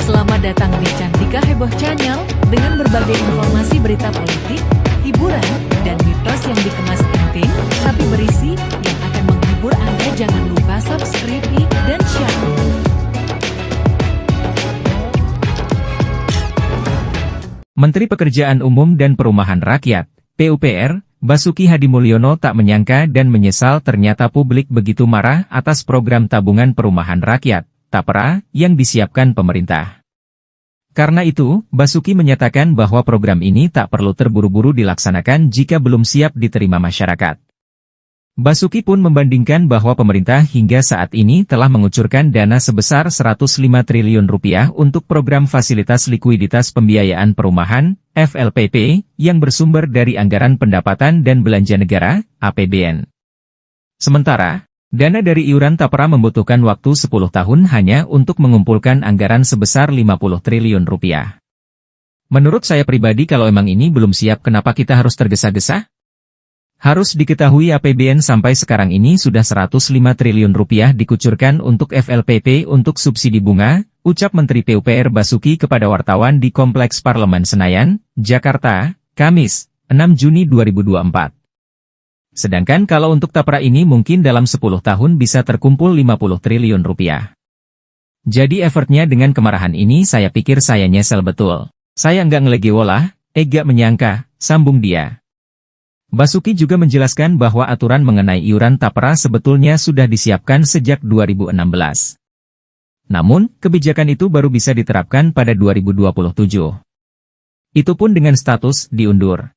Selamat datang di Cantika Heboh Channel dengan berbagai informasi berita politik, hiburan, dan mitos yang dikemas penting tapi berisi yang akan menghibur Anda. Jangan lupa subscribe dan share. Menteri Pekerjaan Umum dan Perumahan Rakyat, PUPR, Basuki Hadimulyono tak menyangka dan menyesal ternyata publik begitu marah atas program tabungan perumahan rakyat, TAPRA, yang disiapkan pemerintah. Karena itu, Basuki menyatakan bahwa program ini tak perlu terburu-buru dilaksanakan jika belum siap diterima masyarakat. Basuki pun membandingkan bahwa pemerintah hingga saat ini telah mengucurkan dana sebesar 105 triliun rupiah untuk program Fasilitas Likuiditas Pembiayaan Perumahan, FLPP, yang bersumber dari Anggaran Pendapatan dan Belanja Negara, APBN. Sementara, dana dari iuran TAPRA membutuhkan waktu 10 tahun hanya untuk mengumpulkan anggaran sebesar 50 triliun rupiah. Menurut saya pribadi kalau emang ini belum siap kenapa kita harus tergesa-gesa? Harus diketahui APBN sampai sekarang ini sudah 105 triliun rupiah dikucurkan untuk FLPP untuk subsidi bunga, ucap Menteri PUPR Basuki kepada wartawan di Kompleks Parlemen Senayan, Jakarta, Kamis, 6 Juni 2024. Sedangkan kalau untuk TAPRA ini mungkin dalam 10 tahun bisa terkumpul 50 triliun rupiah. Jadi effortnya dengan kemarahan ini saya pikir saya nyesel betul. Saya nggak ngelegewolah, gak menyangka, sambung dia. Basuki juga menjelaskan bahwa aturan mengenai iuran TAPRA sebetulnya sudah disiapkan sejak 2016. Namun, kebijakan itu baru bisa diterapkan pada 2027. Itu pun dengan status diundur.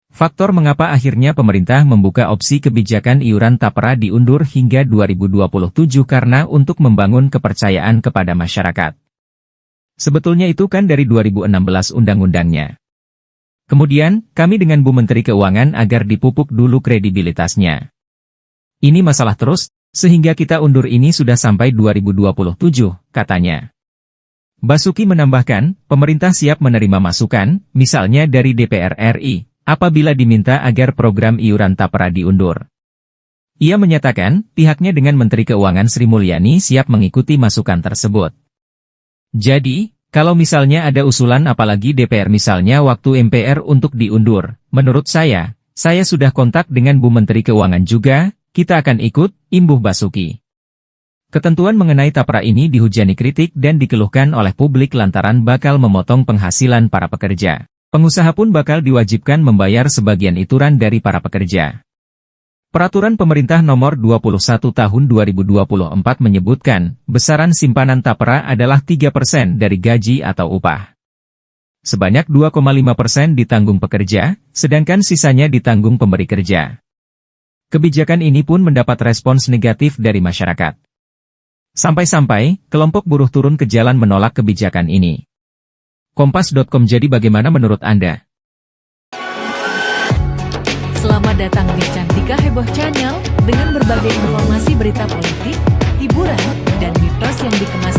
Faktor mengapa akhirnya pemerintah membuka opsi kebijakan iuran TAPRA diundur hingga 2027 karena untuk membangun kepercayaan kepada masyarakat. Sebetulnya itu kan dari 2016 undang-undangnya. Kemudian, kami dengan Bu Menteri Keuangan agar dipupuk dulu kredibilitasnya. Ini masalah terus, sehingga kita undur ini sudah sampai 2027, katanya. Basuki menambahkan, pemerintah siap menerima masukan, misalnya dari DPR RI, apabila diminta agar program iuran TAPRA diundur. Ia menyatakan, pihaknya dengan Menteri Keuangan Sri Mulyani siap mengikuti masukan tersebut. Jadi, kalau misalnya ada usulan apalagi DPR misalnya waktu MPR untuk diundur, menurut saya sudah kontak dengan Bu Menteri Keuangan juga, kita akan ikut, imbuh Basuki. Ketentuan mengenai TAPRA ini dihujani kritik dan dikeluhkan oleh publik lantaran bakal memotong penghasilan para pekerja. Pengusaha pun bakal diwajibkan membayar sebagian iuran dari para pekerja. Peraturan Pemerintah Nomor 21 Tahun 2024 menyebutkan, besaran simpanan TAPRA adalah 3% dari gaji atau upah. Sebanyak 2,5% ditanggung pekerja, sedangkan sisanya ditanggung pemberi kerja. Kebijakan ini pun mendapat respons negatif dari masyarakat. Sampai-sampai, kelompok buruh turun ke jalan menolak kebijakan ini. Kompas.com. Jadi bagaimana menurut Anda? Selamat datang di Cantika Heboh Channel dengan berbagai informasi berita politik, hiburan, dan mitos yang dikemas